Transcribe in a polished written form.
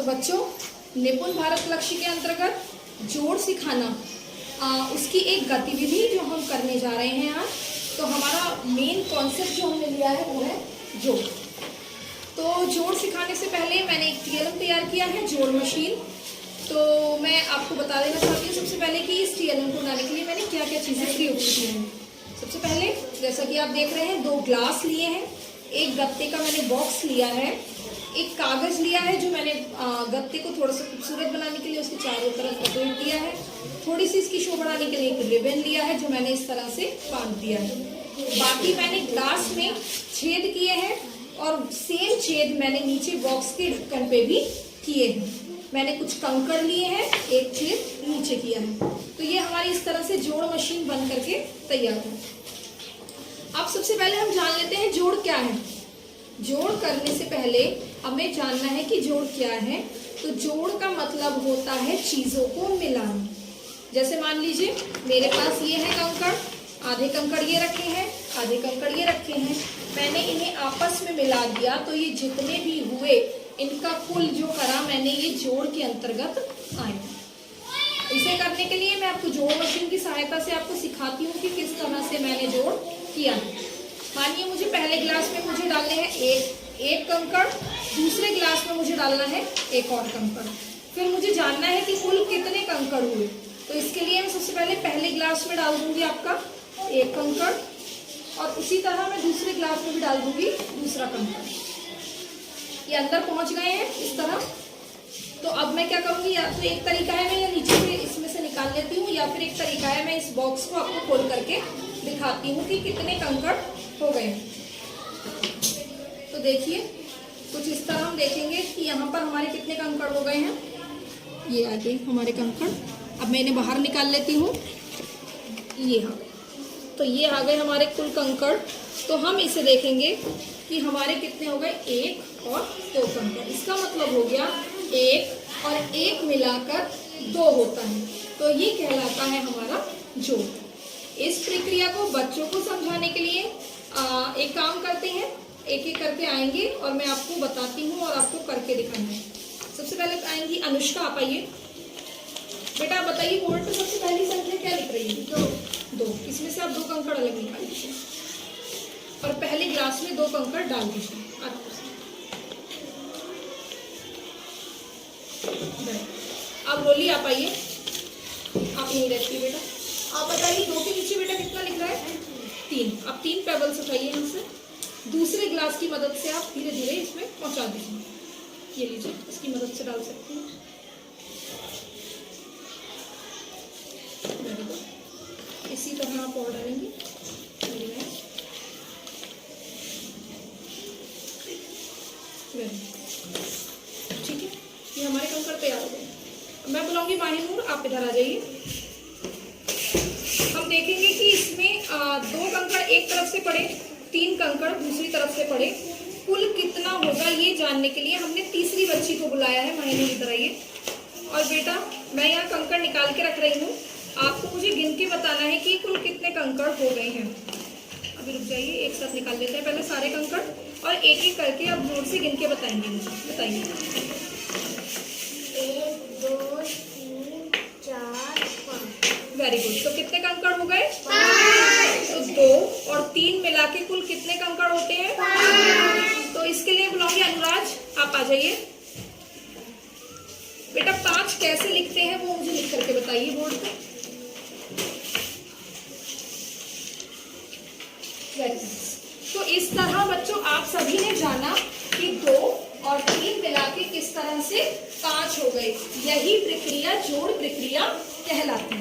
बच्चों, निपुण भारत लक्ष्य के अंतर्गत जोड़ सिखाना उसकी एक गतिविधि जो हम करने जा रहे हैं आज। तो हमारा मेन कॉन्सेप्ट जो हमने लिया है वो है जोड़। तो जोड़ सिखाने से पहले मैंने एक टीएलएम तैयार किया है, जोड़ मशीन। तो मैं आपको बता देना चाहती हूँ सबसे पहले कि इस टीएलएम को बनाने के लिए मैंने क्या क्या चीज़ें प्रयोग की हैं। सबसे पहले जैसा कि आप देख रहे हैं, 2 ग्लास लिए हैं, एक गत्ते का मैंने बॉक्स लिया है, एक कागज लिया है जो मैंने गत्ते को थोड़ा सा खूबसूरत बनाने के लिए उसके चारों तरफ लपेट दिया है। थोड़ी सी इसकी शो बढ़ाने के लिए एक रिबन लिया है जो मैंने इस तरह से बांध दिया है। बाकी मैंने ग्लास में छेद किए हैं और सेम छेद मैंने नीचे बॉक्स के ढक्कन पे भी किए हैं। मैंने कुछ कंकड़ लिए हैं, एक छेद नीचे किया है। तो ये हमारी इस तरह से जोड़ मशीन बन करके तैयार है। अब सबसे पहले हम जान लेते हैं जोड़ क्या है। जोड़ करने से पहले हमें जानना है कि जोड़ क्या है। तो जोड़ का मतलब होता है चीजों को मिलाना। जैसे मान लीजिए मेरे पास ये है कंकड़, आधे कंकड़ ये रखे हैं, आधे कंकड़ ये रखे हैं। मैंने इन्हें आपस में मिला दिया तो ये जितने भी हुए इनका कुल जो करा मैंने, ये जोड़ के अंतर्गत आए। इसे करने के लिए मैं आपको जोड़ मशीन की सहायता से आपको सिखाती हूँ कि किस तरह से मैंने जोड़ किया है। मानिए मुझे पहले ग्लास में मुझे डालने हैं एक कंकड़, दूसरे ग्लास में मुझे डालना है एक और कंकड़। फिर मुझे जानना है कि कुल कितने कंकड़ हुए। तो इसके लिए मैं सबसे पहले ग्लास में डाल दूंगी आपका एक कंकड़ और उसी तरह मैं दूसरे ग्लास में भी डाल दूंगी दूसरा कंकड़। ये अंदर पहुंच गए हैं इस तरह। तो अब मैं क्या करूंगी, या तो एक तरीका है मैं ये नीचे से इसमें से निकाल लेती हूँ, या फिर एक तरीका है मैं इस बॉक्स को आपको खोल करके दिखाती हूँ कि कितने कंकड़ हो गए। तो देखिए कुछ इस तरह हम देखेंगे कि यहाँ पर हमारे कितने कंकड़ हो गए हैं। ये आ गए हमारे कंकड़। अब मैं इन्हें बाहर निकाल लेती हूँ। ये आ गए, तो ये आ गए हमारे कुल कंकड़। तो हम इसे देखेंगे कि हमारे कितने हो गए, 1 और 2 कंकड़। इसका मतलब हो गया 1 और 1 मिलाकर 2 होता है। तो ये कहलाता है हमारा जोड़। इस प्रक्रिया को बच्चों को समझाने के लिए एक काम करते हैं, एक एक करके आएंगे और मैं आपको बताती हूँ और आपको करके दिखाना है। सबसे पहले आएंगी अनुष्का, आप आइए। बेटा आप बताइए बोर्ड पर सबसे पहली संख्या क्या लिख रही है? 2। इसमें से आप 2 कंकड़ अलग निकाल लीजिए और पहले ग्लास में 2 कंकड़ डाल दीजिए। अब रोली आप आइए, आप यहीं रहती है बेटा। आप बताइए 2 के नीचे बेटा कितना लिख रहा है? 3। अब 3 पेबल्स उठाइए हमसे, दूसरे ग्लास की मदद से आप धीरे धीरे इसमें पहुंचा दीजिए। ये लीजिए, इसकी मदद से डाल सकते हैं। Very good. इसी तरह आप और डालेंगे। वेरी नाइस, ठीक है। ये हमारे कंकड़ तैयार हो गए। मैं बुलाऊंगी माहिनूर, आप इधर आ जाइए। हम देखेंगे कि इसमें 2 कंकड़ एक तरफ से पड़े, 3 कंकड़ दूसरी तरफ से पड़े, कुल कितना होगा ये जानने के लिए हमने तीसरी बच्ची को बुलाया है। माहिनूर इधर आइए। और बेटा मैं यहाँ कंकड़ निकाल के रख रही हूँ, आपको मुझे गिन के बताना है कि कुल कितने कंकड़ हो गए हैं। अभी रुक जाइए, एक साथ निकाल लेते हैं पहले सारे कंकड़ और एक एक करके अब जोर से गिन के बताएंगे मुझे। बताइए। 1 2 3 4 5। Very good. तो कितने कंकड़ हो गए? 5। तो 2 और 3 मिला के कुल कितने कंकड़ होते हैं? 5। तो इसके लिए बुलाऊंगी अनुराज, आप आ जाइए। बेटा 5 कैसे लिखते हैं वो मुझे लिख करके बताइए बोर्ड पे। तो इस तरह बच्चों आप सभी ने जाना कि 2 और 3 मिला के किस तरह से 5 हो गए। यही प्रक्रिया जोड़ प्रक्रिया कहलाती है।